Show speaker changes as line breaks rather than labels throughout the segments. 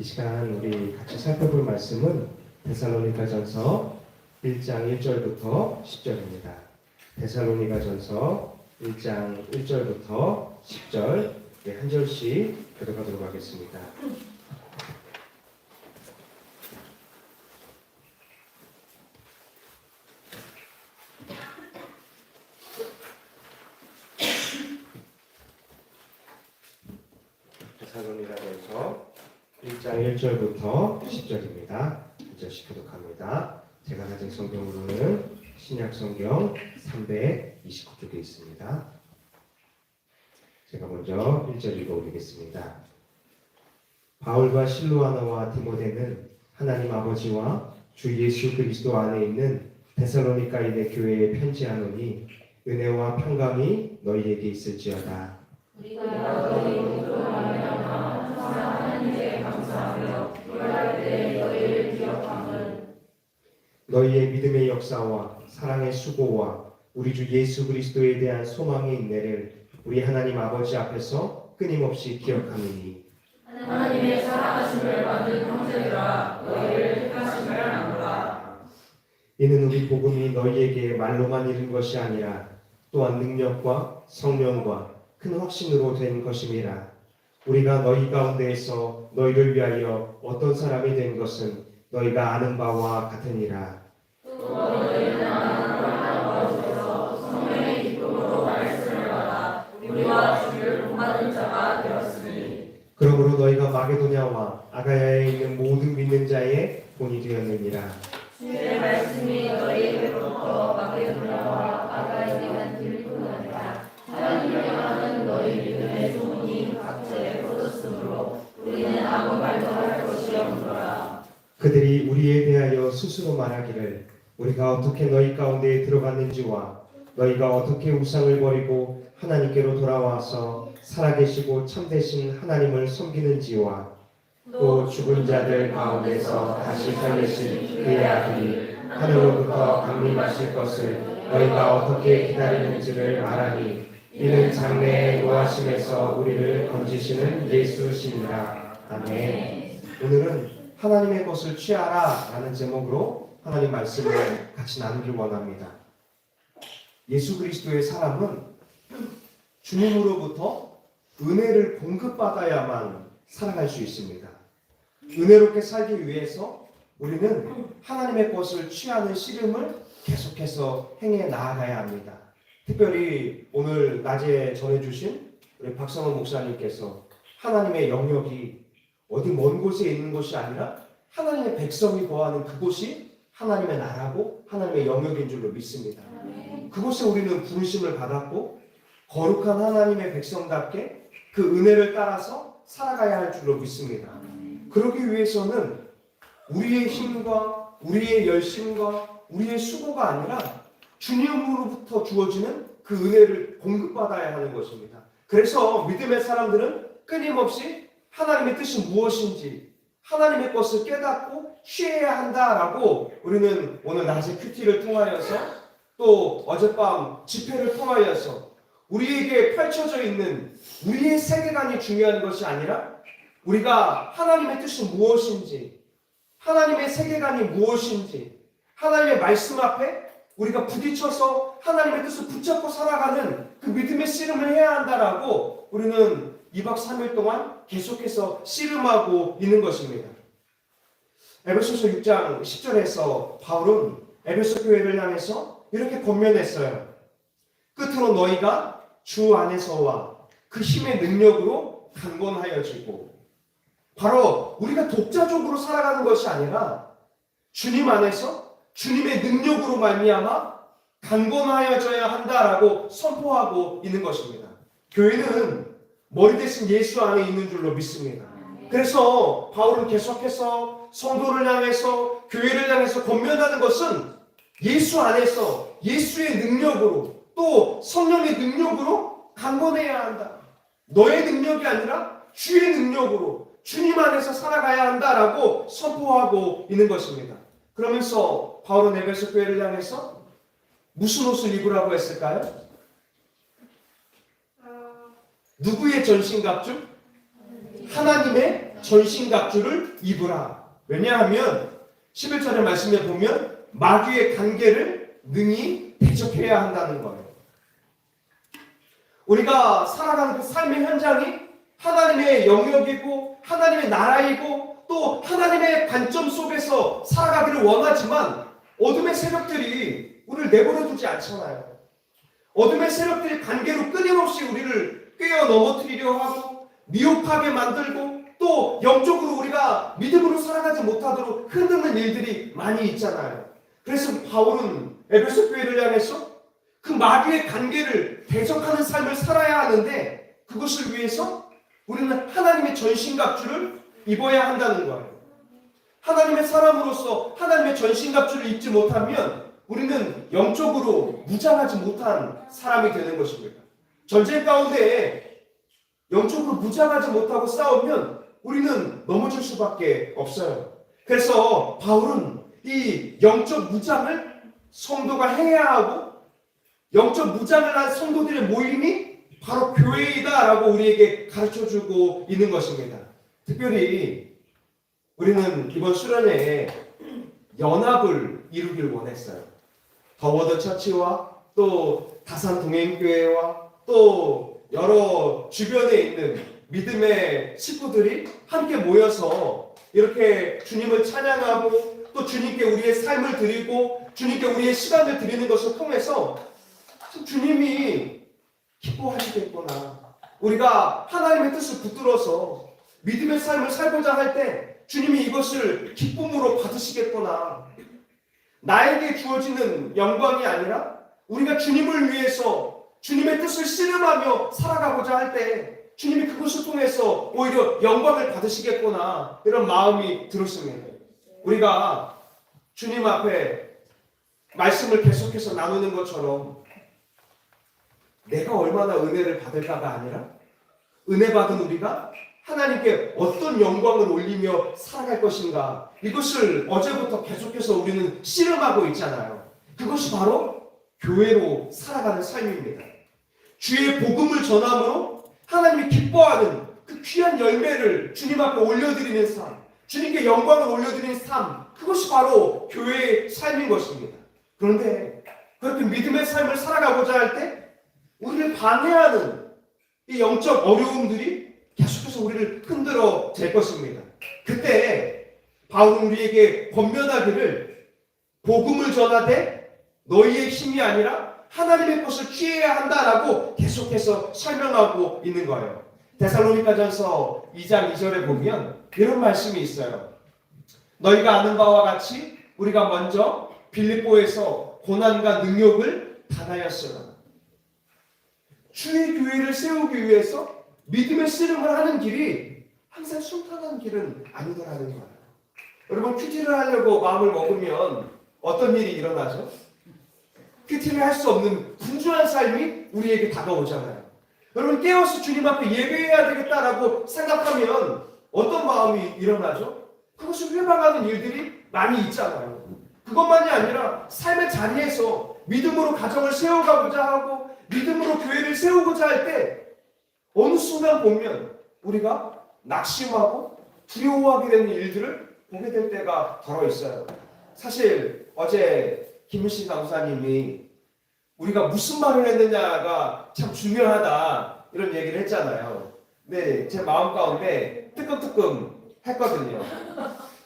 이 시간 우리 같이 살펴볼 말씀은 데살로니가전서 1장 1절부터 10절입니다. 데살로니가전서 1장 1절부터 10절 한 절씩 교독하도록 하겠습니다. 데살로니가전서 1장 1절부터 10절입니다. 한 절씩 교독합니다. 제가 가진 성경으로는 신약 성경 329쪽에 있습니다. 제가 먼저 1절 읽어드리겠습니다. 바울과 실로아나와 디모데는 하나님 아버지와 주 예수 그리스도 안에 있는 데살로니가인의 교회에 편지하노니 은혜와 평강이 너희에게 있을지어다.
우리가 너희 믿음으로 말미암아 항상 하나님께 감사하며 기도할 때 너희를 기억함은
너희의 믿음의 역사와 사랑의 수고와 우리 주 예수 그리스도에 대한 소망의 인내를 우리 하나님 아버지 앞에서 끊임없이 기억하느니
하나님의 사랑하심을 받은 형제들아 너희를 택하심을 아노라.
이는 우리 복음이 너희에게 말로만 이른 것이 아니라 또한 능력과 성령과 큰 확신으로 된 것임이라. 우리가 너희 가운데에서 너희를 위하여 어떤 사람이 된 것은 너희가 아는 바와 같으니라.
또 너희는 하나님 아버지께서 성령의 기쁨으로 말씀을 받아 우리와 주를 본받은 자가 되었으니
그러므로 너희가 마게도냐와 아가야에 있는 모든 믿는 자의 본이 되었느니라.
주의 말씀이 너희에게로부터 마게도냐와 아가야에 있는 빌립뿐 아니라 하나님을 향하는 너희 믿음의 소문이 각처에 퍼졌으므로 우리는 아무 말도 할 것이 없노라.
그들이 우리에 대하여 스스로 말하기를 우리가 어떻게 너희 가운데에 들어갔는지와 너희가 어떻게 우상을 버리고 하나님께로 돌아와서 살아계시고 참되신 하나님을 섬기는지와 또 죽은 자들 가운데서 다시 살리신 그의 아들이 하늘로부터 강림하실 것을 너희가 어떻게 기다리는지를 말하니 이는 장래의 노하심에서 우리를 건지시는 예수시니라. 아멘. 오늘은 하나님의 것을 취하라 라는 제목으로 하나님 말씀을 같이 나누길 원합니다. 예수 그리스도의 사람은 주님으로부터 은혜를 공급받아야만 살아갈 수 있습니다. 은혜롭게 살기 위해서 우리는 하나님의 것을 취하는 씨름을 계속해서 행해 나아가야 합니다. 특별히 오늘 낮에 전해주신 우리 박성원 목사님께서 하나님의 영역이 어디 먼 곳에 있는 것이 아니라 하나님의 백성이 거하는 그곳이 하나님의 나라고 하나님의 영역인 줄로 믿습니다. 그곳에 우리는 부르심을 받았고 거룩한 하나님의 백성답게 그 은혜를 따라서 살아가야 할 줄로 믿습니다. 그러기 위해서는 우리의 힘과 우리의 열심과 우리의 수고가 아니라 주님으로부터 주어지는 그 은혜를 공급받아야 하는 것입니다. 그래서 믿음의 사람들은 끊임없이 하나님의 뜻이 무엇인지 하나님의 것을 깨닫고 취해야 한다라고 우리는 오늘 낮에 큐티를 통하여서 또 어젯밤 집회를 통하여서 우리에게 펼쳐져 있는 우리의 세계관이 중요한 것이 아니라 우리가 하나님의 뜻이 무엇인지 하나님의 세계관이 무엇인지 하나님의 말씀 앞에 우리가 부딪혀서 하나님의 뜻을 붙잡고 살아가는 그 믿음의 씨름을 해야 한다라고 우리는 2박 3일 동안 계속해서 씨름하고 있는 것입니다. 에베소서 6장 10절에서 바울은 에베소 교회를 향해서 이렇게 권면했어요. 끝으로 너희가 주 안에서와 그 힘의 능력으로 강건하여지고, 바로 우리가 독자적으로 살아가는 것이 아니라 주님 안에서 주님의 능력으로 말미암아 강건하여져야 한다라고 선포하고 있는 것입니다. 교회는 머리 대신 예수 안에 있는 줄로 믿습니다. 그래서 바울은 계속해서 성도를 향해서 교회를 향해서 권면하는 것은 예수 안에서 예수의 능력으로 또 성령의 능력으로 강건해야 한다. 너의 능력이 아니라 주의 능력으로 주님 안에서 살아가야 한다라고 선포하고 있는 것입니다. 그러면서 바울은 에베소 교회를 향해서 무슨 옷을 입으라고 했을까요? 누구의 전신갑주? 하나님의 전신갑주를 입으라. 왜냐하면 11절의 말씀에 보면 마귀의 관계를 능히 대적해야 한다는 거예요. 우리가 살아가는 그 삶의 현장이 하나님의 영역이고 하나님의 나라이고 또 하나님의 관점 속에서 살아가기를 원하지만 어둠의 세력들이 우리를 내버려 두지 않잖아요. 어둠의 세력들이 관계로 끊임없이 우리를 꿰어 넘어뜨리려 하고 미혹하게 만들고 또 영적으로 우리가 믿음으로 살아가지 못하도록 흔드는 일들이 많이 있잖아요. 그래서 바울은 에베소 교회를 향해서 그 마귀의 관계를 대적하는 삶을 살아야 하는데 그것을 위해서 우리는 하나님의 전신갑주를 입어야 한다는 거예요. 하나님의 사람으로서 하나님의 전신갑주를 입지 못하면 우리는 영적으로 무장하지 못한 사람이 되는 것입니다. 전쟁 가운데 영적으로 무장하지 못하고 싸우면 우리는 넘어질 수밖에 없어요. 그래서 바울은 이 영적 무장을 성도가 해야 하고 영적 무장을 한 성도들의 모임이 바로 교회이다라고 우리에게 가르쳐주고 있는 것입니다. 특별히 우리는 이번 수련회에 연합을 이루길 원했어요. 더워드 처치와 또 다산 동행교회와 또 여러 주변에 있는 믿음의 식구들이 함께 모여서 이렇게 주님을 찬양하고 또 주님께 우리의 삶을 드리고 주님께 우리의 시간을 드리는 것을 통해서 주님이 기뻐하시겠구나. 우리가 하나님의 뜻을 붙들어서 믿음의 삶을 살고자 할 때 주님이 이것을 기쁨으로 받으시겠구나. 나에게 주어지는 영광이 아니라 우리가 주님을 위해서 주님의 뜻을 씨름하며 살아가고자 할 때 주님이 그것을 통해서 오히려 영광을 받으시겠구나. 이런 마음이 들었습니다. 우리가 주님 앞에 말씀을 계속해서 나누는 것처럼 내가 얼마나 은혜를 받을까가 아니라 은혜 받은 우리가 하나님께 어떤 영광을 올리며 살아갈 것인가, 이것을 어제부터 계속해서 우리는 씨름하고 있잖아요. 그것이 바로 교회로 살아가는 삶입니다. 주의 복음을 전함으로 하나님이 기뻐하는 그 귀한 열매를 주님 앞에 올려드리는 삶, 주님께 영광을 올려드리는 삶, 그것이 바로 교회의 삶인 것입니다. 그런데 그렇게 믿음의 삶을 살아가고자 할 때 우리를 방해하는 이 영적 어려움들이 계속해서 우리를 흔들어 댈 것입니다. 그때 바울은 우리에게 권면하기를 복음을 전하되 너희의 힘이 아니라 하나님의 것을 취해야 한다라고 계속해서 설명하고 있는 거예요. 데살로니가전서 2장 2절에 보면 이런 말씀이 있어요. 너희가 아는 바와 같이 우리가 먼저 빌립보에서 고난과 능욕을 당하였으나 주의 교회를 세우기 위해서 믿음의 씨름을 하는 길이 항상 순탄한 길은 아니더라는 거예요. 여러분, 큐티를 하려고 마음을 먹으면 어떤 일이 일어나죠? 큐티를 할 수 없는 분주한 삶이 우리에게 다가오잖아요. 여러분, 깨어서 주님 앞에 예배해야 되겠다라고 생각하면 어떤 마음이 일어나죠? 그것을 회방하는 일들이 많이 있잖아요. 그것만이 아니라 삶의 자리에서 믿음으로 가정을 세워가고자 하고 믿음으로 교회를 세우고자 할 때 어느 순간 보면 우리가 낙심하고 두려워하게 되는 일들을 보게 될 때가 더러 있어요. 사실 어제 김일식 강사님이 우리가 무슨 말을 했느냐가 참 중요하다 이런 얘기를 했잖아요. 근데 제 마음 가운데 뜨끔뜨끔 했거든요.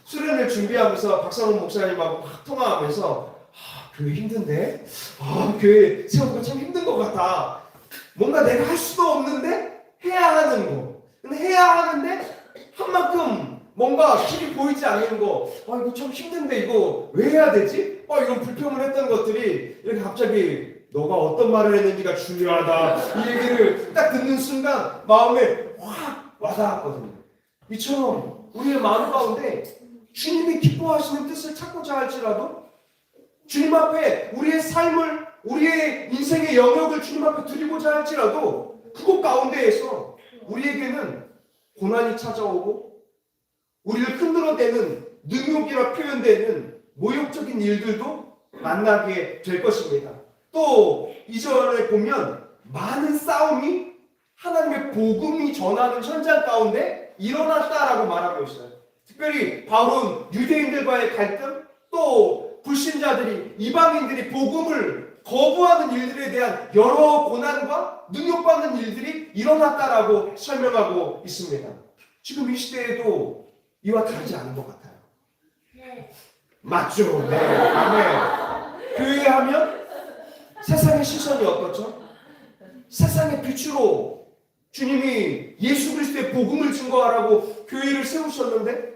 수련을 준비하면서 박상훈 목사님하고 막 통화하면서 교회 힘든데? 교회 세우는 거 참 힘든 것 같아. 뭔가 내가 할 수도 없는데 해야 하는 거. 근데 해야 하는데 한 만큼 뭔가 길이 보이지 않는 거. 이거 참 힘든데 이거 왜 해야 되지? 이런 불평을 했던 것들이 이렇게 갑자기 너가 어떤 말을 했는지가 중요하다. 이 얘기를 딱 듣는 순간 마음에 확 와닿았거든요. 이처럼 우리의 마음 가운데 주님이 기뻐하시는 뜻을 찾고자 할지라도 주님 앞에 우리의 삶을, 우리의 인생의 영역을 주님 앞에 드리고자 할지라도 그곳 가운데에서 우리에게는 고난이 찾아오고 우리를 흔들어대는 능욕이라 표현되는 모욕적인 일들도 만나게 될 것입니다. 또 이절에 보면 많은 싸움이 하나님의 복음이 전하는 현장 가운데 일어났다라고 말하고 있어요. 특별히 바울은 유대인들과의 갈등, 또 불신자들이, 이방인들이 복음을 거부하는 일들에 대한 여러 고난과 능욕받는 일들이 일어났다라고 설명하고 있습니다. 지금 이 시대에도 이와 다르지 않은 것 같아요. 맞죠? 네. 아멘. 교회 하면 세상의 시선이 어떻죠? 세상의 빛으로 주님이 예수 그리스도의 복음을 증거하라고 교회를 세우셨는데,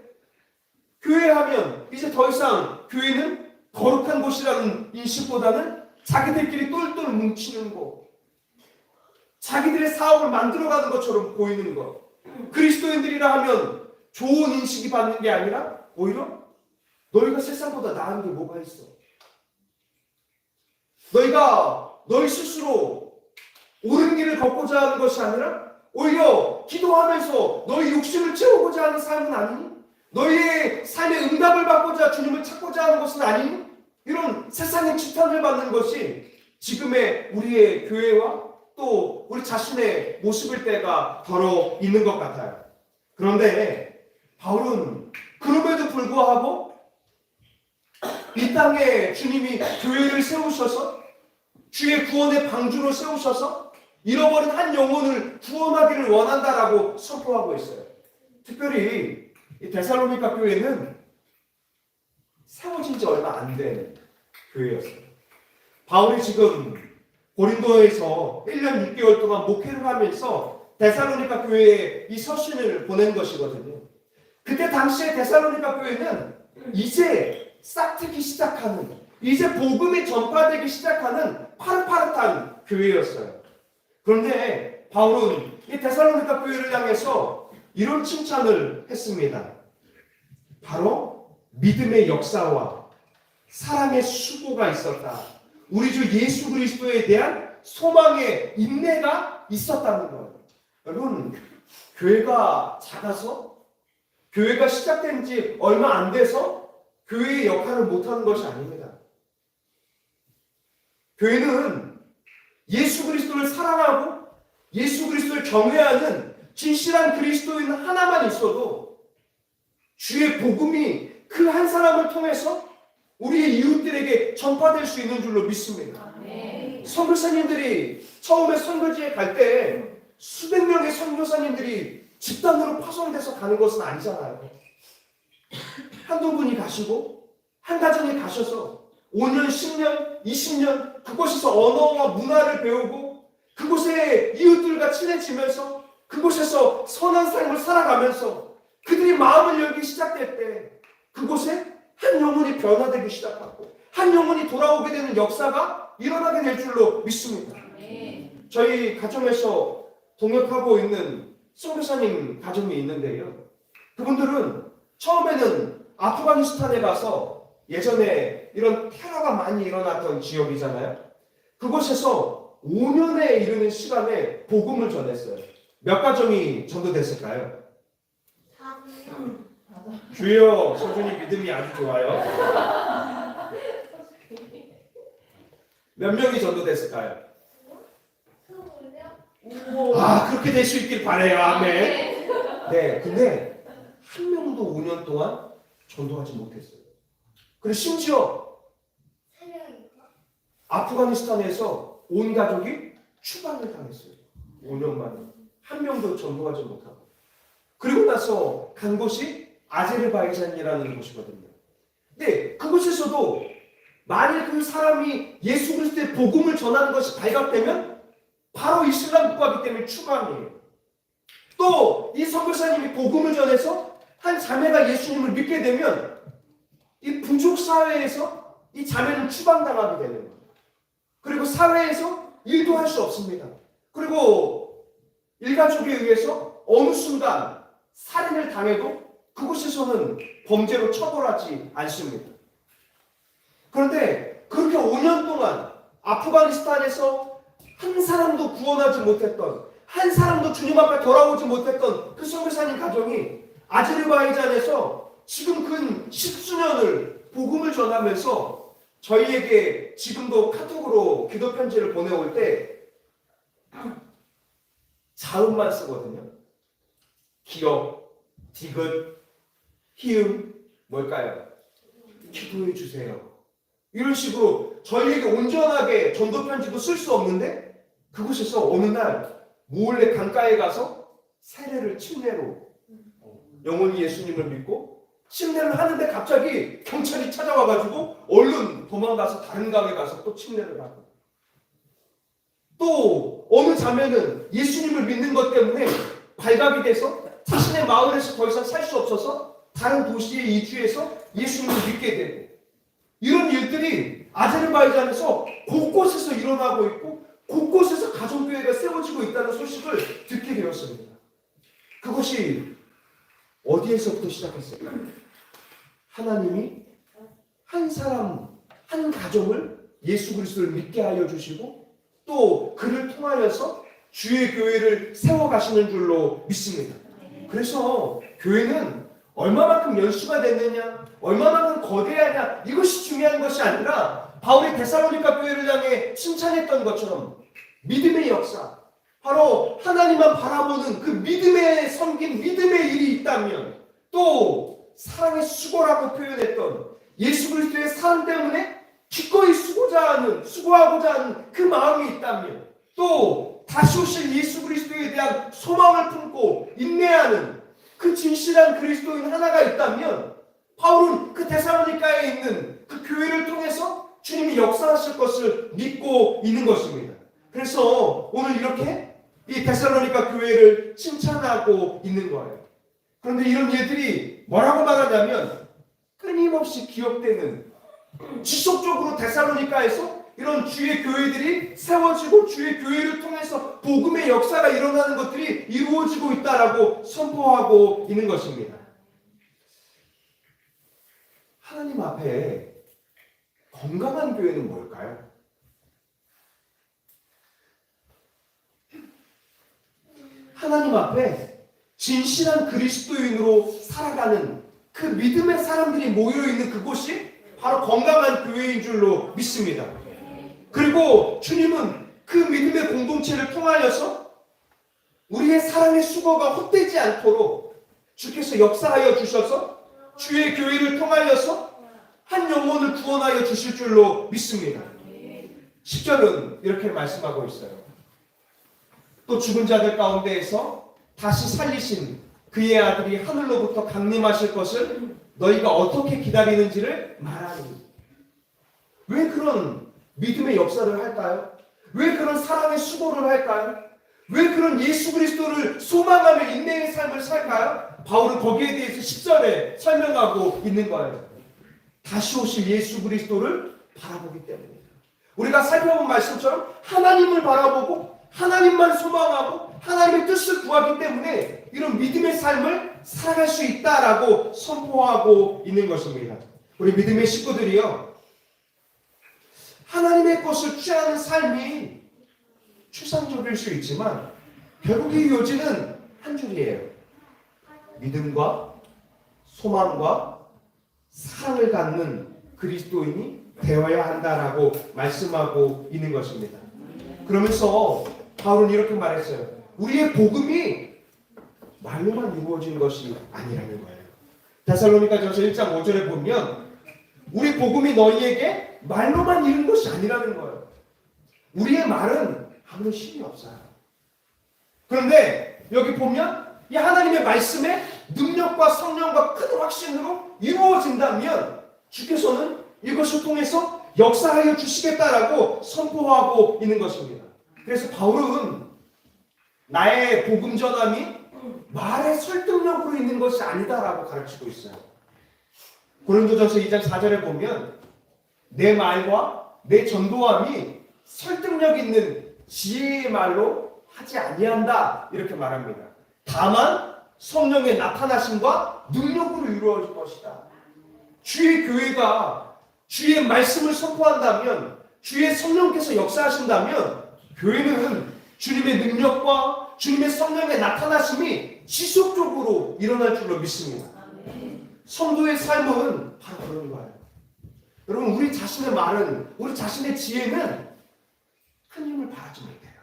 교회 하면 이제 더 이상 교회는 거룩한 곳이라는 인식보다는 자기들끼리 똘똘 뭉치는 것, 자기들의 사업을 만들어가는 것처럼 보이는 것, 그리스도인들이라 하면 좋은 인식이 받는 게 아니라 오히려 너희가 세상보다 나은 게 뭐가 있어? 너희가 너희 스스로 옳은 길을 걷고자 하는 것이 아니라 오히려 기도하면서 너희 욕심을 채우고자 하는 삶은 아니니? 너희의 삶의 응답을 받고자 주님을 찾고자 하는 것은 아니니? 이런 세상의 지탄을 받는 것이 지금의 우리의 교회와 또 우리 자신의 모습일 때가 더러 있는 것 같아요. 그런데 바울은 그럼에도 불구하고 이 땅에 주님이 교회를 세우셔서 주의 구원의 방주로 세우셔서 잃어버린 한 영혼을 구원하기를 원한다라고 선포하고 있어요. 특별히 이 데살로니가 교회는 세워진 지 얼마 안 된 교회였어요. 바울이 지금 고린도에서 1년 6개월 동안 목회를 하면서 데살로니가 교회에 이 서신을 보낸 것이거든요. 그때 당시에 데살로니가 교회는 이제 싹트기 시작하는, 이제 복음이 전파되기 시작하는 파릇파릇한 교회였어요. 그런데 바울은 이 데살로니가 교회를 향해서 이런 칭찬을 했습니다. 바로 믿음의 역사와 사랑의 수고가 있었다. 우리 주 예수 그리스도에 대한 소망의 인내가 있었다는 거예요. 여러분, 교회가 작아서, 교회가 시작된 지 얼마 안 돼서 교회의 역할을 못하는 것이 아닙니다. 교회는 예수 그리스도를 사랑하고 예수 그리스도를 경외하는 진실한 그리스도인 하나만 있어도 주의 복음이 그 한 사람을 통해서 우리의 이웃들에게 전파될 수 있는 줄로 믿습니다. 선교사님들이 처음에 선교지에 갈 때 수백 명의 선교사님들이 집단으로 파송돼서 가는 것은 아니잖아요. 한두 분이 가시고 한 가정이 가셔서 5년, 10년, 20년 그곳에서 언어와 문화를 배우고 그곳의 이웃들과 친해지면서 그곳에서 선한 삶을 살아가면서 그들이 마음을 열기 시작될 때 그곳에 한 영혼이 변화되기 시작하고 한 영혼이 돌아오게 되는 역사가 일어나게 될 줄로 믿습니다. 저희 가정에서 동역하고 있는 선교사님 가정이 있는데요. 그분들은 처음에는 아프가니스탄에 가서 예전에 이런 테러가 많이 일어났던 지역이잖아요. 그곳에서 5년에 이르는 시간에 복음을 전했어요. 몇 가정이 전도됐을까요? 주여, 소준이 믿음이 아주 좋아요. 몇 명이 전도됐을까요? 아, 그렇게 될 수 있길 바라요. 아멘. 네, 근데 한 명도 5년 동안 전도하지 못했어요. 그리고 심지어 아프가니스탄에서 온 가족이 추방을 당했어요. 5년 만에. 한 명도 전도하지 못하고. 그리고 나서 간 곳이 아제르바이잔이라는 곳이거든요. 근데 그곳에서도 만일 그 사람이 예수 그리스도의 복음을 전하는 것이 발각되면 바로 이슬람 국가이기 때문에 추방이에요. 또 이 선교사님이 복음을 전해서 한 자매가 예수님을 믿게 되면 이 부족 사회에서 이 자매는 추방당하게 되는 거예요. 그리고 사회에서 일도 할 수 없습니다. 그리고 일가족에 의해서 어느 순간 살인을 당해도 그곳에서는 범죄로 처벌하지 않습니다. 그런데 그렇게 5년 동안 아프가니스탄에서 한 사람도 구원하지 못했던, 한 사람도 주님 앞에 돌아오지 못했던 그 선교사님 가정이 아제르바이잔에서 지금 근 10수년을 복음을 전하면서 저희에게 지금도 카톡으로 기도 편지를 보내올 때 자음만 쓰거든요. 기억, 디귿, 희음, 뭘까요? 기도해 주세요. 이런 식으로 저희에게 온전하게 전도 편지도 쓸 수 없는데 그곳에서 어느 날 몰래 강가에 가서 세례를 침례로 영원히 예수님을 믿고 침례를 하는데 갑자기 경찰이 찾아와가지고 얼른 도망가서 다른 강에 가서 또 침례를 하고, 또 어느 자매는 예수님을 믿는 것 때문에 발각이 돼서 자신의 마을에서 더 이상 살 수 없어서 다른 도시에 이주해서 예수님을 믿게 되고, 이런 일들이 아제르바이잔에서 곳곳에서 일어나고 있고 곳곳에서 가정교회가 세워지고 있다는 소식을 듣게 되었습니다. 그것이 어디에서부터 시작했을까요? 하나님이 한 사람, 한 가정을 예수 그리스도를 믿게 하여 주시고 또 그를 통하여서 주의 교회를 세워가시는 줄로 믿습니다. 그래서 교회는 얼마만큼 연수가 됐느냐, 얼마만큼 거대하냐, 이것이 중요한 것이 아니라 바울이 데살로니가 교회를 향해 칭찬했던 것처럼 믿음의 역사, 바로 하나님만 바라보는 그 믿음의 섬김, 믿음의 일이 있다면, 또 사랑의 수고라고 표현했던 예수 그리스도의 삶 때문에 기꺼이 수고하고자 하는 그 마음이 있다면, 또 다시 오실 예수 그리스도에 대한 소망을 품고 인내하는 그 진실한 그리스도인 하나가 있다면, 바울은 그 데살로니가에 있는 그 교회를 통해서 주님이 역사하실 것을 믿고 있는 것입니다. 그래서 오늘 이렇게 이 데살로니가 교회를 칭찬하고 있는 거예요. 그런데 이런 예들이 뭐라고 말하냐면, 끊임없이 기억되는, 지속적으로 데살로니가에서 이런 주의 교회들이 세워지고 주의 교회를 통해서 복음의 역사가 일어나는 것들이 이루어지고 있다라고 선포하고 있는 것입니다. 하나님 앞에 건강한 교회는 뭘까요? 하나님 앞에 진실한 그리스도인으로 살아가는 그 믿음의 사람들이 모여있는 그곳이 바로 건강한 교회인 줄로 믿습니다. 그리고 주님은 그 믿음의 공동체를 통하여서 우리의 사랑의 수고가 헛되지 않도록 주께서 역사하여 주셔서 주의 교회를 통하여서 한 영혼을 구원하여 주실 줄로 믿습니다. 10절은 이렇게 말씀하고 있어요. 또 죽은 자들 가운데에서 다시 살리신 그의 아들이 하늘로부터 강림하실 것을 너희가 어떻게 기다리는지를 말하니. 왜 그런 믿음의 역사를 할까요? 왜 그런 사랑의 수고를 할까요? 왜 그런 예수 그리스도를 소망하며 인내의 삶을 살까요? 바울은 거기에 대해서 10절에 설명하고 있는 거예요. 다시 오실 예수 그리스도를 바라보기 때문입니다. 우리가 살펴본 말씀처럼 하나님을 바라보고 하나님만 소망하고 하나님의 뜻을 구하기 때문에 이런 믿음의 삶을 살아갈 수 있다라고 선포하고 있는 것입니다. 우리 믿음의 식구들이요, 하나님의 것을 취하는 삶이 추상적일 수 있지만 결국 이 요지는 한 줄이에요. 믿음과 소망과 사랑을 갖는 그리스도인이 되어야 한다라고 말씀하고 있는 것입니다. 그러면서 바울은 이렇게 말했어요. 우리의 복음이 말로만 이루어진 것이 아니라는 거예요. 데살로니가전서 1장 5절에 보면 우리 복음이 너희에게 말로만 이룬 것이 아니라는 거예요. 우리의 말은 아무런 힘이 없어요. 그런데 여기 보면 이 하나님의 말씀에 능력과 성령과 큰 확신으로 이루어진다면 주께서는 이것을 통해서 역사하여 주시겠다라고 선포하고 있는 것입니다. 그래서 바울은 나의 복음 전함이 말의 설득력으로 있는 것이 아니다라고 가르치고 있어요. 고린도전서 2장 4절에 보면 내 말과 내 전도함이 설득력 있는 지혜의 말로 하지 아니한다 이렇게 말합니다. 다만 성령의 나타나심과 능력으로 이루어질 것이다. 주의 교회가 주의 말씀을 선포한다면, 주의 성령께서 역사하신다면 교회는 주님의 능력과 주님의 성령의 나타나심이 지속적으로 일어날 줄로 믿습니다. 성도의 삶은 바로 그런 거예요. 여러분, 우리 자신의 말은, 우리 자신의 지혜는 하나님을 바라지 못해요.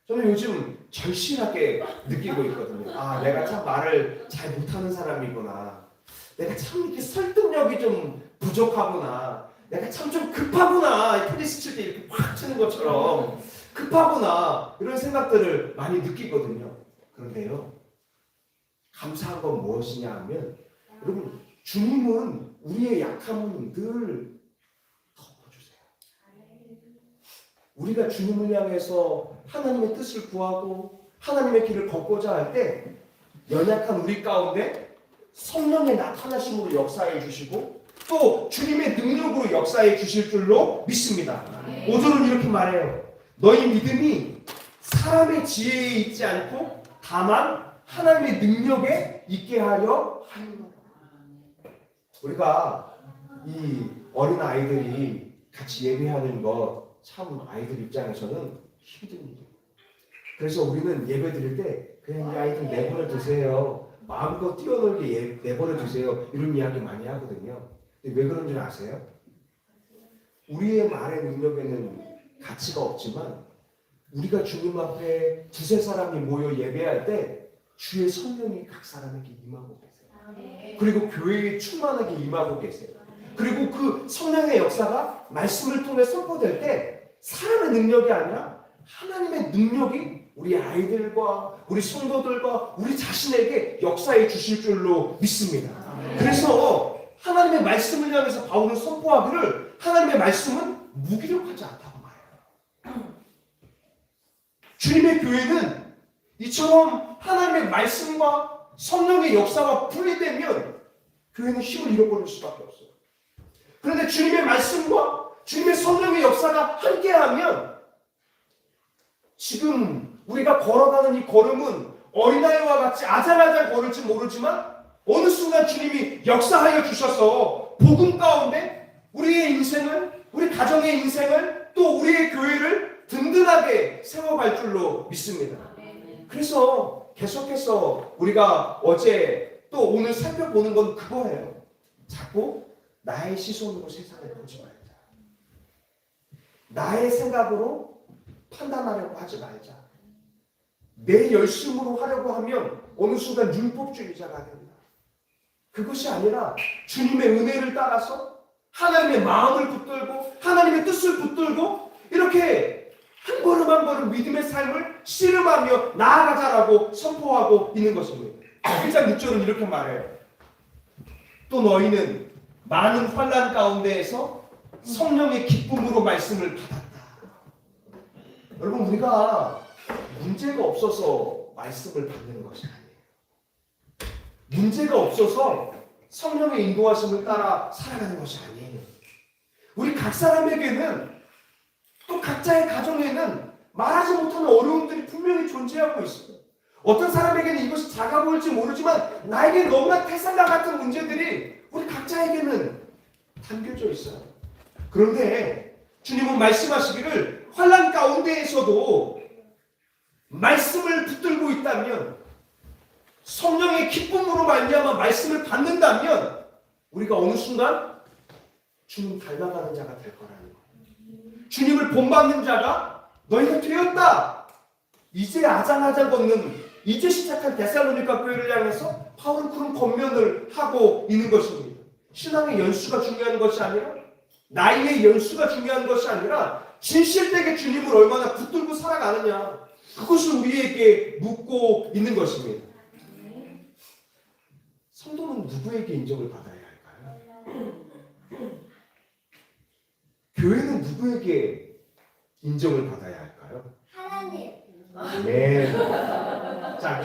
저는 요즘 절실하게 느끼고 있거든요. 아, 내가 참 말을 잘 못하는 사람이구나. 내가 참 이렇게 설득력이 좀 부족하구나. 내가 참 좀 급하구나. 테니스 칠 때 이렇게 팍 치는 것처럼 급하구나. 이런 생각들을 많이 느끼거든요. 그런데요, 감사한 건 무엇이냐 하면, 여러분, 주님은 우리의 약함은 늘 덮어주세요. 우리가 주님을 향해서 하나님의 뜻을 구하고 하나님의 길을 걷고자 할 때 연약한 우리 가운데 성령의 나타나심으로 역사해 주시고 또 주님의 능력으로 역사해 주실 줄로 믿습니다. 5절은 이렇게 말해요. 너희 믿음이 사람의 지혜에 있지 않고 다만 하나님의 능력에 있게 하려 하는 것. 우리가 이 어린 아이들이 같이 예배하는 것 참 아이들 입장에서는 힘듭니다. 그래서 우리는 예배 드릴 때 그냥 이 아이들 내버려 두세요. 마음껏 뛰어놀게 내버려 두세요. 이런 이야기 많이 하거든요. 근데 왜 그런 줄 아세요? 우리의 말의 능력에는 가치가 없지만 우리가 주님 앞에 두세 사람이 모여 예배할 때 주의 성령이 각 사람에게 임하고 계세요. 그리고 교회에 충만하게 임하고 계세요. 그리고 그 성령의 역사가 말씀을 통해 선포될 때 사람의 능력이 아니라 하나님의 능력이 우리 아이들과 우리 성도들과 우리 자신에게 역사해 주실 줄로 믿습니다. 그래서 하나님의 말씀을 향해서 바울은 선포하기를 하나님의 말씀은 무기력하지 않다고 말해요. 주님의 교회는 이처럼 하나님의 말씀과 성령의 역사가 분리되면 교회는 힘을 잃어버릴 수밖에 없어요. 그런데 주님의 말씀과 주님의 성령의 역사가 함께하면 지금 우리가 걸어가는 이 걸음은 어린아이와 같이 아장아장 걸을지 모르지만 어느 순간 주님이 역사하여 주셔서 복음 가운데 우리의 인생을, 우리 가정의 인생을 또 우리의 교회를 든든하게 세워갈 줄로 믿습니다. 그래서 계속해서 우리가 어제 또 오늘 살펴보는 건 그거예요. 자꾸 나의 시선으로 세상을 보지 말자. 나의 생각으로 판단하려고 하지 말자. 내 열심으로 하려고 하면 어느 순간 율법주의자가 된다. 그것이 아니라 주님의 은혜를 따라서 하나님의 마음을 붙들고 하나님의 뜻을 붙들고 이렇게 한 걸음 한 걸음 믿음의 삶을 씨름하며 나아가자라고 선포하고 있는 것입니다. 1장 6절은 이렇게 말해요. 또 너희는 많은 환난 가운데에서 성령의 기쁨으로 말씀을 받았다. 여러분, 우리가 문제가 없어서 말씀을 받는 것이 아니에요. 문제가 없어서 성령의 인도하심을 따라 살아가는 것이 아니에요. 우리 각 사람에게는 또 각자의 가정에는 말하지 못하는 어려움들이 분명히 존재하고 있어요. 어떤 사람에게는 이것이 작아 보일지 모르지만 나에게 너무나 태산과 같은 문제들이 우리 각자에게는 담겨져 있어요. 그런데 주님은 말씀하시기를 환난 가운데에서도 말씀을 붙들고 있다면 성령의 기쁨으로 말미암아 말씀을 받는다면 우리가 어느 순간 주님 닮아가는 자가 될 거라는 거예요. 주님을 본받는 자가 너희가 되었다. 이제 아장아장 걷는 이제 시작한 데살로니가 교회를 향해서 바울은 그런 권면을 하고 있는 것입니다. 신앙의 연수가 중요한 것이 아니라 나이의 연수가 중요한 것이 아니라 진실되게 주님을 얼마나 붙들고 살아가느냐, 그것을 우리에게 묻고 있는 것입니다. 성도는 누구에게 인정을 받아야 할까요? 교회는 누구에게 인정을 받아야 할까요?
하나님.
네. 짠.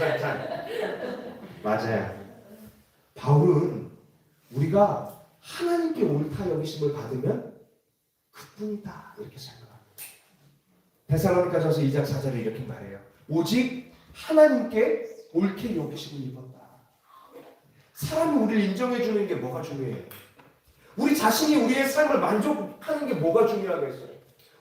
맞아요. 바울은 우리가 하나님께 옳다 여기심을 받으면 그뿐이다 이렇게 생각합니다. 데살로니가전서 2장 4절에 이렇게 말해요. 오직 하나님께 옳게 여기심을 입었다. 사람이 우리를 인정해 주는 게 뭐가 중요해요? 우리 자신이 우리의 삶을 만족하는 게 뭐가 중요하겠어요?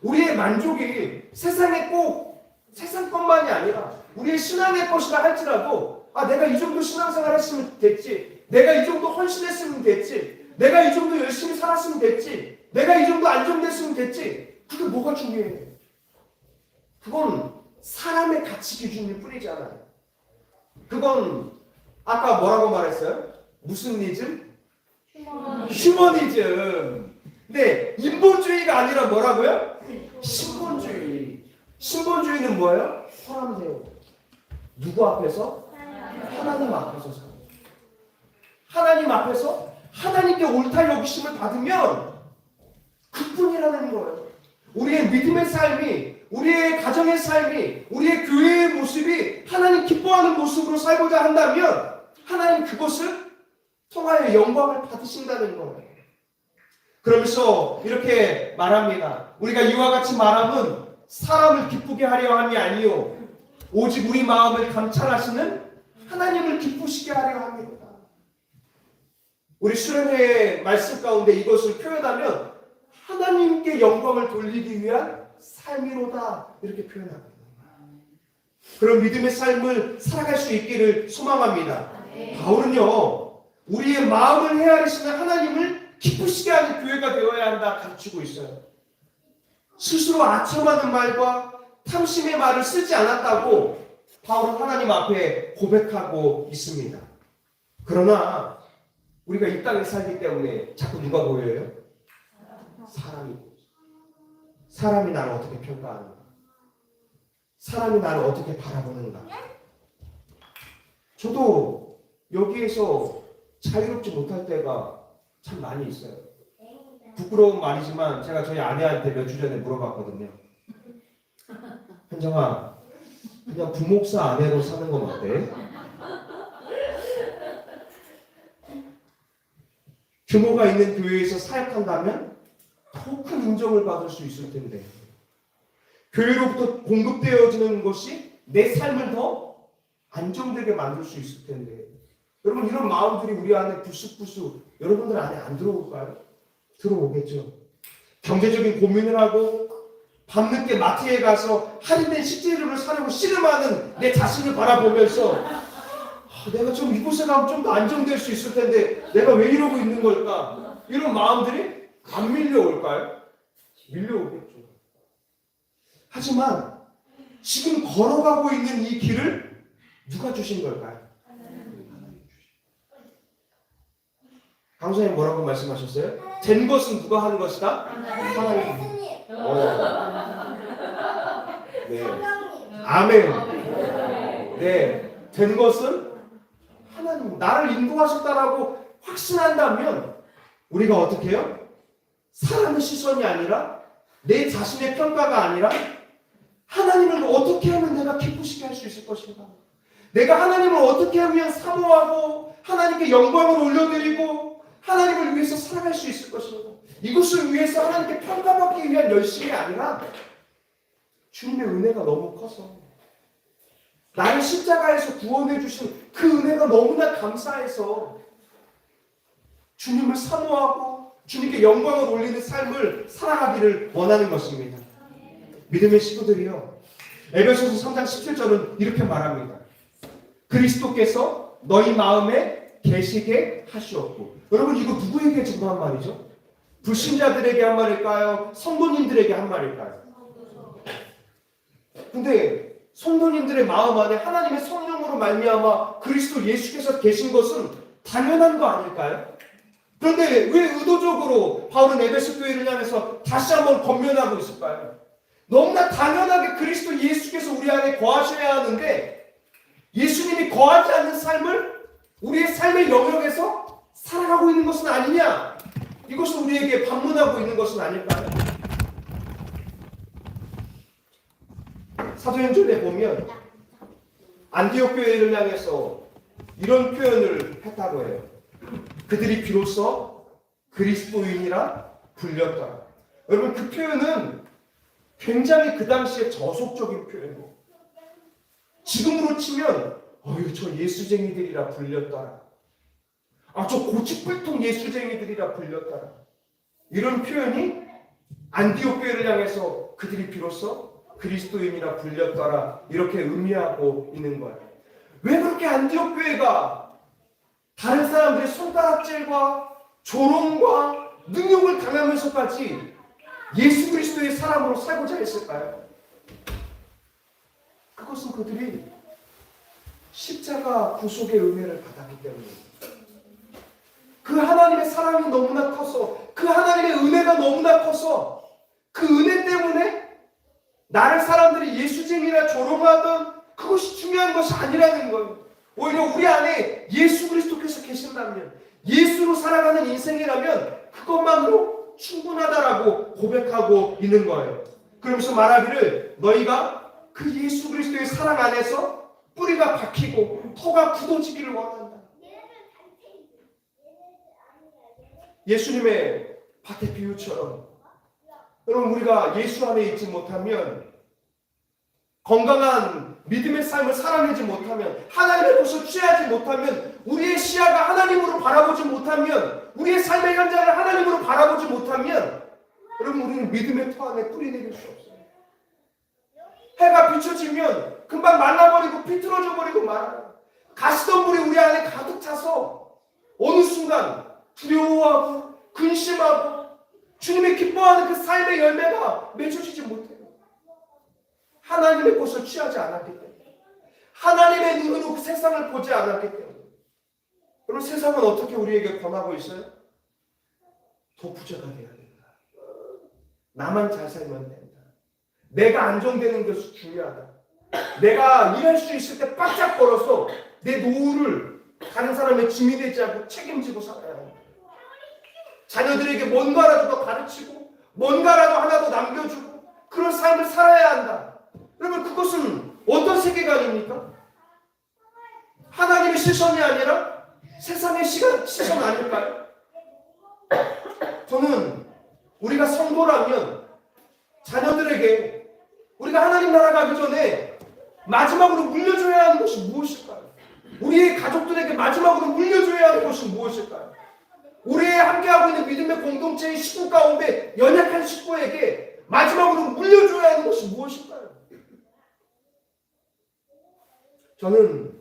우리의 만족이 세상에 꼭 세상뿐만이 아니라 우리의 신앙의 것이라 할지라도 내가 이 정도 신앙생활 했으면 됐지, 내가 이 정도 헌신했으면 됐지, 내가 이 정도 열심히 살았으면 됐지, 내가 이 정도 안정됐으면 됐지, 그게 뭐가 중요해? 그건 사람의 가치 기준일 뿐이잖아요. 그건 아까 뭐라고 말했어요? 무슨 이즘? 휴머니즘. 근데 인본주의가 아니라 뭐라고요? 신본주의. 신본주의는 뭐예요? 사람대요. 누구 앞에서? 하나님 앞에서 살아요. 하나님 앞에서 하나님께 옳다 여기심을 받으면 그뿐이라는 거예요. 우리의 믿음의 삶이, 우리의 가정의 삶이, 우리의 교회의 모습이 하나님 기뻐하는 모습으로 살고자 한다면 하나님 그것을 통하여 영광을 받으신다는 거예요. 그러면서 이렇게 말합니다. 우리가 이와 같이 말함은 사람을 기쁘게 하려 함이 아니요 오직 우리 마음을 감찰하시는 하나님을 기쁘시게 하려 합니다. 우리 수련회의 말씀 가운데 이것을 표현하면 하나님께 영광을 돌리기 위한 삶이로다 이렇게 표현합니다. 그런 믿음의 삶을 살아갈 수 있기를 소망합니다. 바울은요, 우리의 마음을 헤아리시는 하나님을 기쁘시게 하는 교회가 되어야 한다 가르치고 있어요. 스스로 아첨하는 말과 탐심의 말을 쓰지 않았다고 바울은 하나님 앞에 고백하고 있습니다. 그러나 우리가 이 땅에 살기 때문에 자꾸 누가 보여요? 사람이. 사람이 나를 어떻게 평가하는가? 사람이 나를 어떻게 바라보는가? 저도 여기에서 자유롭지 못할 때가 참 많이 있어요. 부끄러운 말이지만 제가 저희 아내한테 몇 주 전에 물어봤거든요. 현정아, 그냥 부목사 아내로 사는 건 어때? 규모가 있는 교회에서 사역한다면 더 큰 인정을 받을 수 있을 텐데 교회로부터 공급되어지는 것이 내 삶을 더 안정되게 만들 수 있을 텐데 여러분 이런 마음들이 우리 안에 부스부스 여러분들 안에 안 들어올까요? 들어오겠죠. 경제적인 고민을 하고 밤늦게 마트에 가서 할인된 식재료를 사려고 씨름하는 내 자신을 바라보면서 내가 좀 이곳에 가면 좀 더 안정될 수 있을 텐데 내가 왜 이러고 있는 걸까? 이런 마음들이 안 밀려올까요? 밀려오겠죠. 하지만 지금 걸어가고 있는 이 길을 누가 주신 걸까요? 강사님 뭐라고 말씀하셨어요? 된 것은 누가 하는 것이다? 하나님. 네. 아멘. 네. 된 것은 하나님. 나를 인도하셨다라고 확신한다면 우리가 어떻게 해요? 사람의 시선이 아니라 내 자신의 평가가 아니라 하나님을 어떻게 하면 내가 기쁘시게 할 수 있을 것인가? 내가 하나님을 어떻게 하면 사모하고 하나님께 영광을 올려드리고 하나님을 위해서 살아갈 수 있을 것인가? 이것을 위해서 하나님께 평가받기 위한 열심이 아니라 주님의 은혜가 너무 커서 나를 십자가에서 구원해 주신 그 은혜가 너무나 감사해서 주님을 사모하고 주님께 영광을 올리는 삶을 살아가기를 원하는 것입니다. 믿음의 식구들이요. 에베소서 3장 17절은 이렇게 말합니다. 그리스도께서 너희 마음에 계시게 하시었고. 여러분 이거 누구에게 지금 한 말이죠? 불신자들에게 한 말일까요? 성도님들에게 한 말일까요? 근데 성도님들의 마음 안에 하나님의 성령으로 말미암아 그리스도 예수께서 계신 것은 당연한 거 아닐까요? 그런데 왜 의도적으로 바울은 에베소 교회를 향해서 다시 한번 권면하고 있을까요? 너무나 당연하게 그리스도 예수께서 우리 안에 거하셔야 하는데 예수님이 거하지 않는 삶을 우리의 삶의 영역에서 살아가고 있는 것은 아니냐? 이것을 우리에게 반문하고 있는 것은 아닐까요? 사도행전에 보면 안디옥 교회를 향해서 이런 표현을 했다고 해요. 그들이 비로소 그리스도인이라 불렸더라. 여러분 그 표현은 굉장히 그 당시에 저속적인 표현이에요. 지금으로 치면 저 예수쟁이들이라 불렸더라. 저 고집불통 예수쟁이들이라 불렸더라. 이런 표현이 안디옥 교회를 향해서 그들이 비로소 그리스도인이라 불렸더라. 이렇게 의미하고 있는 거예요. 왜 그렇게 안디옥 교회가 다른 사람들의 손가락질과 조롱과 능욕을 당하면서까지 예수 그리스도의 사람으로 살고자 했을까요? 그것은 그들이 십자가 구속의 은혜를 받았기 때문입니다. 그 하나님의 사랑이 너무나 커서, 그 하나님의 은혜가 너무나 커서, 그 은혜 때문에 나를 사람들이 예수쟁이나 조롱하던 그것이 중요한 것이 아니라는 거예요. 오히려 우리 안에 예수 그리스도께서 계신다면, 예수로 살아가는 인생이라면 그것만으로 충분하다라고 고백하고 있는 거예요. 그러면서 말하기를 너희가 그 예수 그리스도의 사랑 안에서 뿌리가 박히고 터가 굳어지기를 원한다. 예수님의 밭의 비유처럼 여러분, 우리가 예수 안에 있지 못하면, 건강한 믿음의 삶을 살아내지 못하면, 하나님의 것을 취하지 못하면, 우리의 시야가 하나님으로 바라보지 못하면, 우리의 삶의 현장을 하나님으로 바라보지 못하면, 여러분, 우리는 믿음의 터 안에 뿌리 내릴 수 없어요. 해가 비춰지면 금방 말라버리고 비틀어져 버리고 말아요. 가시덤불이 우리 안에 가득 차서 어느 순간 두려워하고 근심하고 주님이 기뻐하는 그 삶의 열매가 맺어지지 못해요. 하나님의 것을 취하지 않았기 때문에, 하나님의 눈으로 그 세상을 보지 않았기 때문에. 그럼 세상은 어떻게 우리에게 권하고 있어요? 더 부자가 돼야 된다. 나만 잘 살면 된다. 내가 안정되는 것이 중요하다. 내가 일할 수 있을 때 바짝 벌어서 내 노후를 다른 사람의 짐이 되지 않고 책임지고 살아야 한다. 자녀들에게 뭔가라도 더 가르치고 뭔가라도 하나 더 남겨주고 그런 삶을 살아야 한다. 여러분, 그것은 어떤 세계관입니까? 하나님의 시선이 아니라 세상의 시선 아닐까요? 저는 우리가 성도라면 자녀들에게 우리가 하나님 나라 가기 전에 마지막으로 물려줘야 하는 것이 무엇일까요? 우리의 가족들에게 마지막으로 물려줘야 하는 것이 무엇일까요? 우리의 함께하고 있는 믿음의 공동체의 식구 가운데 연약한 식구에게 마지막으로 물려줘야 하는 것이 무엇일까요? 저는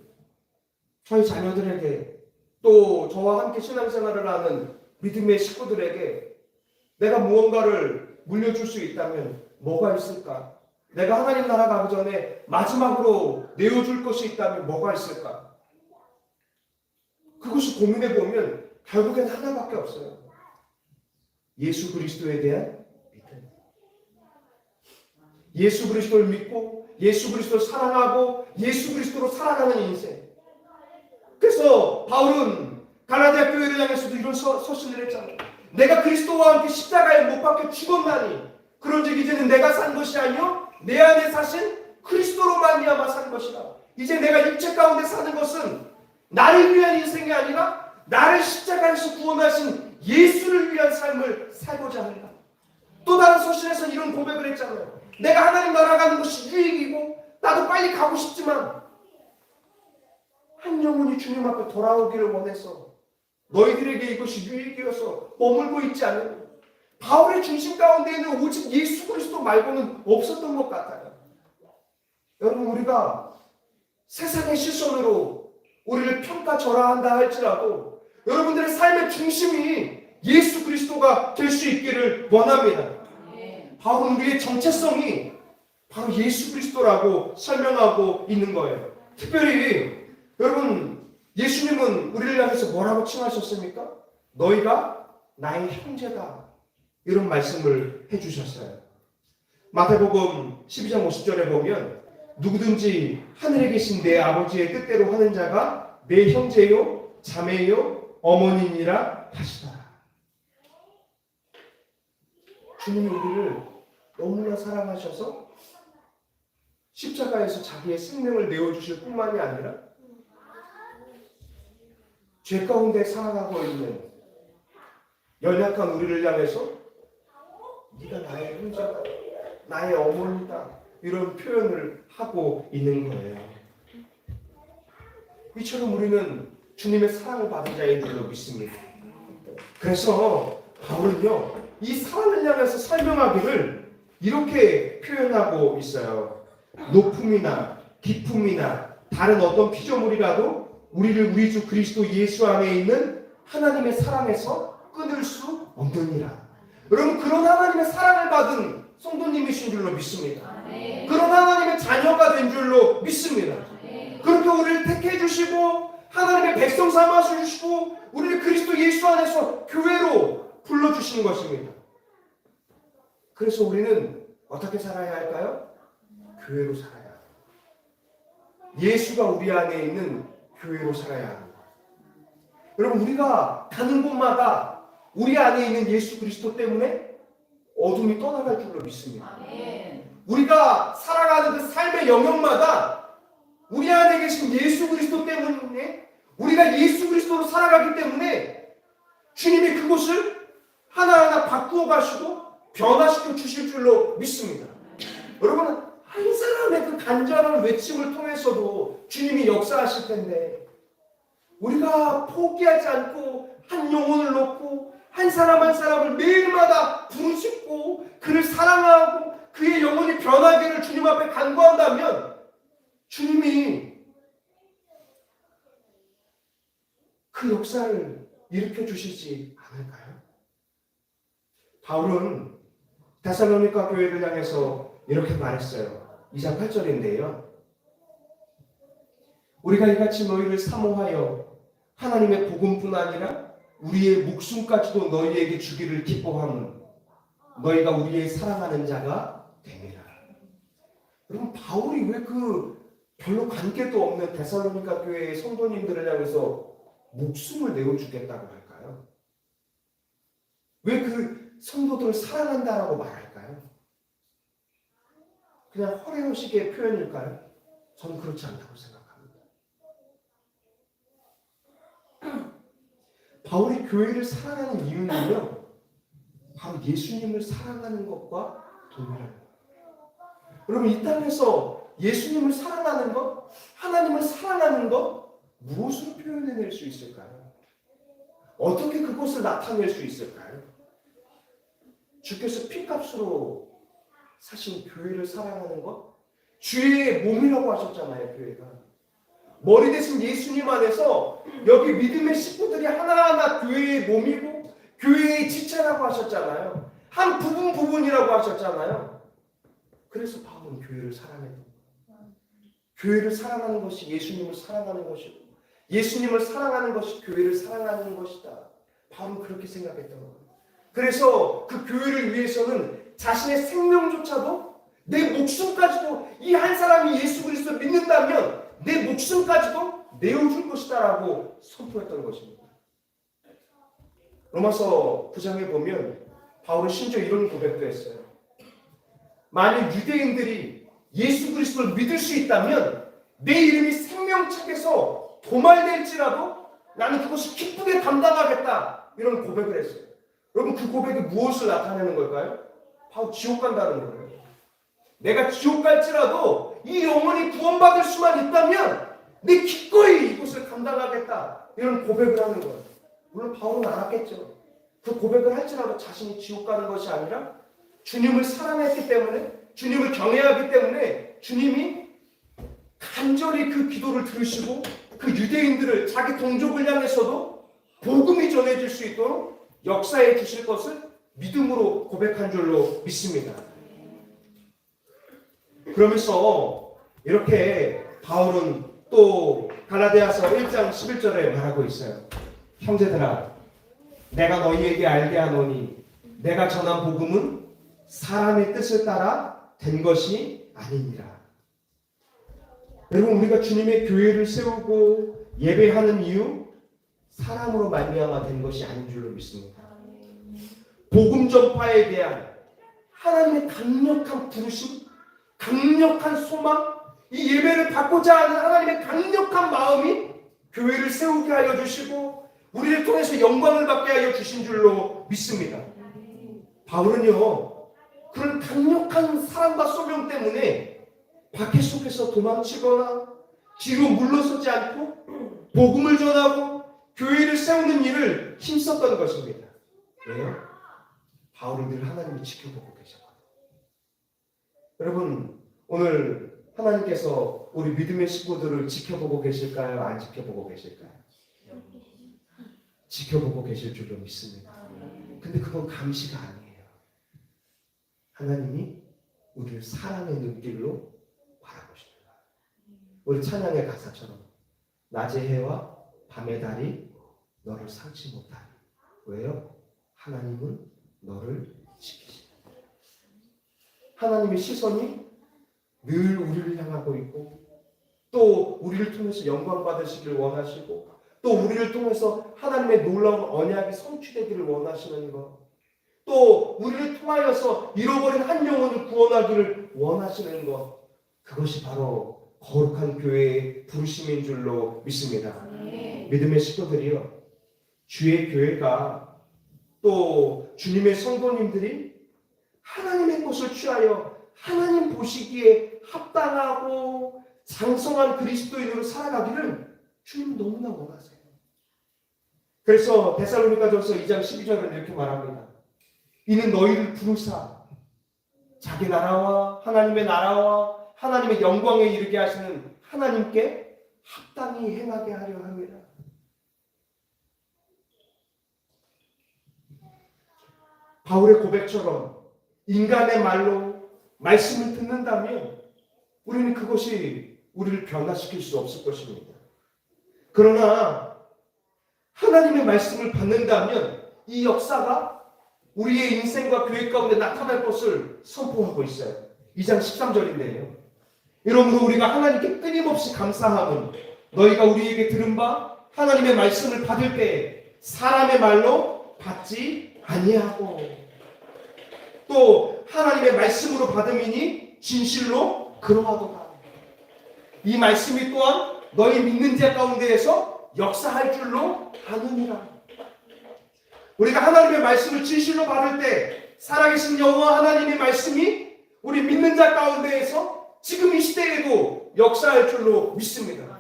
저희 자녀들에게, 또 저와 함께 신앙생활을 하는 믿음의 식구들에게 내가 무언가를 물려줄 수 있다면 뭐가 있을까? 내가 하나님 나라 가기 전에 마지막으로 내어줄 것이 있다면 뭐가 있을까? 그것을 고민해 보면 결국엔 하나밖에 없어요. 예수 그리스도에 대한 믿음. 예수 그리스도를 믿고 예수 그리스도를 사랑하고 예수 그리스도로 살아가는 인생. 그래서 바울은 갈라디아 교회를 향해서도 이런 서신을 했잖아요. 내가 그리스도와 함께 십자가에 못 박혀 죽었나니 그런즉 이제는 내가 산 것이 아니요 내 안에 사신 그리스도로 말미암아 산 것이라. 이제 내가 육체 가운데 사는 것은 나를 위한 인생이 아니라 나를 십자가에서 구원하신 예수를 위한 삶을 살고자 한다. 또 다른 서신에서는 이런 고백을 했잖아요. 내가 하나님 나라 가는 것이 유익이고 나도 빨리 가고 싶지만 한 영혼이 주님 앞에 돌아오기를 원해서 너희들에게 이것이 유익이어서 머물고 있지 않느냐. 바울의 중심 가운데에는 오직 예수 그리스도 말고는 없었던 것 같아요. 여러분, 우리가 세상의 시선으로 우리를 평가절하한다 할지라도 여러분들의 삶의 중심이 예수 그리스도가 될 수 있기를 원합니다. 바울은 우리의 정체성이 바로 예수 그리스도라고 설명하고 있는 거예요. 특별히 여러분, 예수님은 우리를 향해서 뭐라고 칭하셨습니까? 너희가 나의 형제다, 이런 말씀을 해주셨어요. 마태복음 12장 50절에 보면 누구든지 하늘에 계신 내 아버지의 뜻대로 하는 자가 내 형제요 자매요 어머니니라 하시더라. 주님이 우리를 너무나 사랑하셔서 십자가에서 자기의 생명을 내어주실 뿐만이 아니라 죄 가운데 살아가고 있는 연약한 우리를 향해서 네가 나의 형제다, 나의 어머니다, 이런 표현을 하고 있는 거예요. 이처럼 우리는 주님의 사랑을 받은 자인 줄로 믿습니다. 그래서 바울은요, 이 사랑을 향해서 설명하기를 이렇게 표현하고 있어요. 높음이나 깊음이나 다른 어떤 피조물이라도 우리를 우리 주 그리스도 예수 안에 있는 하나님의 사랑에서 끊을 수 없느니라. 여러분, 그런 하나님의 사랑을 받은 성도님이신 줄로 믿습니다.
아멘.
그런 하나님의 자녀가 된 줄로 믿습니다.
아멘.
그렇게 우리를 택해 주시고 하나님의 백성 삼아 주시고 우리를 그리스도 예수 안에서 교회로 불러주시는 것입니다. 그래서 우리는 어떻게 살아야 할까요? 교회로 살아야 합니다. 예수가 우리 안에 있는 교회로 살아야 합니다. 여러분, 우리가 가는 곳마다 우리 안에 있는 예수 그리스도 때문에 어둠이 떠나갈 줄로 믿습니다.
아멘.
우리가 살아가는 그 삶의 영역마다 우리 안에 계신 예수 그리스도 때문에 우리가 예수 그리스도로 살아가기 때문에 주님이 그곳을 하나하나 바꾸어 가시고 변화시켜 주실 줄로 믿습니다. 여러분, 한 사람의 그 간절한 외침을 통해서도 주님이 역사하실 텐데 우리가 포기하지 않고 한 영혼을 놓고 한 사람 한 사람을 매일마다 부르짖고 그를 사랑하고 그의 영혼이 변하기를 주님 앞에 간구한다면 주님이 그 역사를 일으켜 주시지 않을까요? 바울은 데살로니가 교회를 향해서 이렇게 말했어요. 2장 8절인데요. 우리가 이같이 너희를 사모하여 하나님의 복음뿐 아니라 우리의 목숨까지도 너희에게 주기를 기뻐함은 너희가 우리의 사랑하는 자가 됨이라. 여러분, 바울이 왜 그 별로 관계도 없는 데살로니가 교회의 성도님들을 향해서 목숨을 내어주겠다고 할까요? 왜 그 성도들을 사랑한다라고 말할까요? 그냥 허례허식의 표현일까요? 저는 그렇지 않다고 생각합니다. 바울이 교회를 사랑하는 이유는요, 바로 예수님을 사랑하는 것과 동일한 거예요. 여러분, 이 땅에서 예수님을 사랑하는 것, 하나님을 사랑하는 것, 무엇으로 표현해낼 수 있을까요? 어떻게 그것을 나타낼 수 있을까요? 주께서 피값으로 사신 교회를 사랑하는 것? 주의 몸이라고 하셨잖아요, 교회가. 머리 대신 예수님 안에서 여기 믿음의 식구들이 하나하나 교회의 몸이고 교회의 지체라고 하셨잖아요. 한 부분이라고 하셨잖아요. 그래서 바울은 교회를 사랑했던 거예요. 교회를 사랑하는 것이 예수님을 사랑하는 것이고 예수님을 사랑하는 것이 교회를 사랑하는 것이다. 바울은 그렇게 생각했던 거예요. 그래서 그 교회를 위해서는 자신의 생명조차도 내 목숨까지도 이 한 사람이 예수 그리스도를 믿는다면 내 목숨까지도 내어줄 것이다라고 선포했던 것입니다. 로마서 9장에 보면 바울은 심지어 이런 고백도 했어요. 만약 유대인들이 예수 그리스도를 믿을 수 있다면 내 이름이 생명책에서 도말될지라도 나는 그것을 기쁘게 감당하겠다, 이런 고백을 했어요. 여러분, 그 고백이 무엇을 나타내는 걸까요? 바로 지옥 간다는 거예요. 내가 지옥 갈지라도 이 영혼이 구원받을 수만 있다면 내 기꺼이 이것을 감당하겠다, 이런 고백을 하는 거예요. 물론 바울은 알았겠죠. 그 고백을 할지라도 자신이 지옥 가는 것이 아니라 주님을 사랑했기 때문에, 주님을 경외하기 때문에 주님이 간절히 그 기도를 들으시고 그 유대인들을 자기 동족을 향해서도 복음이 전해질 수 있도록 역사해 주실 것을 믿음으로 고백한 줄로 믿습니다. 그러면서 이렇게 바울은 또 갈라디아서 1장 11절에 말하고 있어요. 형제들아, 내가 너희에게 알게 하노니 내가 전한 복음은 사람의 뜻을 따라 된 것이 아니니라. 여러분, 우리가 주님의 교회를 세우고 예배하는 이유, 사람으로 말미암아 된 것이 아닌 줄로 믿습니다. 복음 전파에 대한 하나님의 강력한 부르심, 강력한 소망, 이 예배를 받고자 하는 하나님의 강력한 마음이 교회를 세우게 하여 주시고 우리를 통해서 영광을 받게 하여 주신 줄로 믿습니다. 바울은요, 그런 강력한 사랑과 소명 때문에 박해 속에서 도망치거나 뒤로 물러서지 않고 복음을 전하고 교회를 세우는 일을 힘썼던 것입니다. 왜요? 바울은 늘 하나님이 지켜보고 계셨거든요. 여러분, 오늘 하나님께서 우리 믿음의 식구들을 지켜보고 계실까요? 안 지켜보고 계실까요? 지켜보고 계실 줄로 믿습니다. 근데 그건 감시가 아니에요. 하나님이 우리를 사랑의 눈길로 바라보십니다. 우리 찬양의 가사처럼 낮의 해와 밤의 달이 너를 상치 못하리. 왜요? 하나님은 너를 지키십니다. 하나님의 시선이 늘 우리를 향하고 있고 또 우리를 통해서 영광 받으시길 원하시고 또 우리를 통해서 하나님의 놀라운 언약이 성취되기를 원하시는 것, 또 우리를 통하여서 잃어버린 한 영혼을 구원하기를 원하시는 것, 그것이 바로 거룩한 교회의 부르심인 줄로 믿습니다. 믿음의 식구들이요, 주의 교회가 또 주님의 성도님들이 하나님의 것을 취하여 하나님 보시기에 합당하고 장성한 그리스도인으로 살아가기를 주님 너무나 원하세요. 그래서 데살로니가전서 2장 12절은 이렇게 말합니다. 이는 너희를 부르사 자기 나라와 하나님의 나라와 하나님의 영광에 이르게 하시는 하나님께 합당히 행하게 하려 합니다. 바울의 고백처럼 인간의 말로 말씀을 듣는다면 우리는 그것이 우리를 변화시킬 수 없을 것입니다. 그러나 하나님의 말씀을 받는다면 이 역사가 우리의 인생과 교회 가운데 나타날 것을 선포하고 있어요. 2장 13절인데요. 이러므로 우리가 하나님께 끊임없이 감사함은 너희가 우리에게 들은 바 하나님의 말씀을 받을 때 사람의 말로 받지 아니하고 또 하나님의 말씀으로 받음이니 진실로 그러하도다. 이 말씀이 또한 너희 믿는 자 가운데에서 역사할 줄로 아느니라. 우리가 하나님의 말씀을 진실로 받을 때 살아계신 여호와 하나님의 말씀이 우리 믿는 자 가운데에서 지금 이 시대에도 역사할 줄로 믿습니다.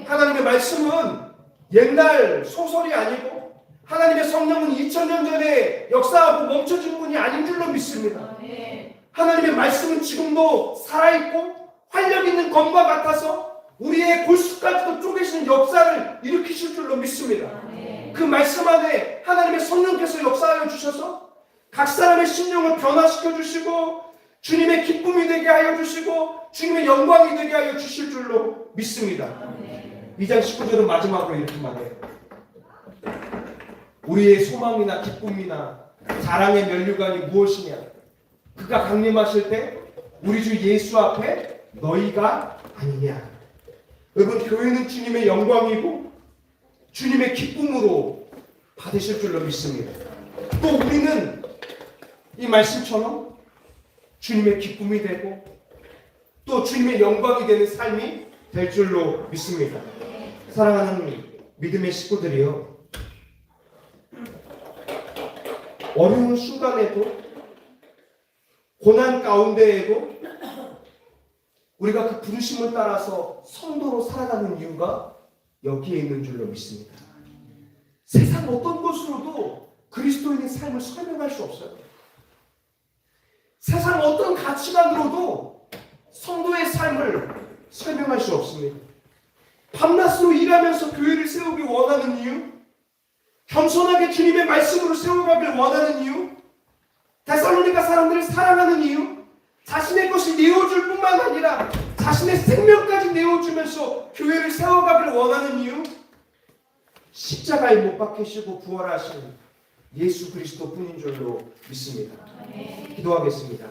하나님의 말씀은 옛날 소설이 아니고 하나님의 성령은 2000년 전에 역사하고 멈춰진 분이 아닌 줄로 믿습니다. 하나님의 말씀은 지금도 살아있고 활력 있는 검과 같아서 우리의 골수까지도 쪼개시는 역사를 일으키실 줄로 믿습니다. 그 말씀 안에 하나님의 성령께서 역사하여 주셔서 각 사람의 심령을 변화시켜 주시고 주님의 기쁨이 되게 하여 주시고 주님의 영광이 되게 하여 주실 줄로 믿습니다. 2장 19절은 마지막으로 이렇게 말해요. 우리의 소망이나 기쁨이나 자랑의 면류관이 무엇이냐? 그가 강림하실 때 우리 주 예수 앞에 너희가 아니냐? 여러분, 교회는 주님의 영광이고 주님의 기쁨으로 받으실 줄로 믿습니다. 또 우리는 이 말씀처럼 주님의 기쁨이 되고 또 주님의 영광이 되는 삶이 될 줄로 믿습니다. 사랑하는 믿음의 식구들이요, 어려운 순간에도 고난 가운데에도 우리가 그 부르심을 따라서 성도로 살아가는 이유가 여기에 있는 줄로 믿습니다. 세상 어떤 것으로도 그리스도인의 삶을 설명할 수 없어요. 세상 어떤 가치관으로도 성도의 삶을 설명할 수 없습니다. 밤낮으로 일하면서 교회를 세우기 원하는 이유, 겸손하게 주님의 말씀으로 세워가길 원하는 이유, 데살로니가 사람들을 사랑하는 이유, 자신의 것을 내어줄 뿐만 아니라 자신의 생명까지 내어주면서 교회를 세워가길 원하는 이유, 십자가에 못 박히시고 부활하신 예수 그리스도 뿐인 줄로 믿습니다. 기도하겠습니다.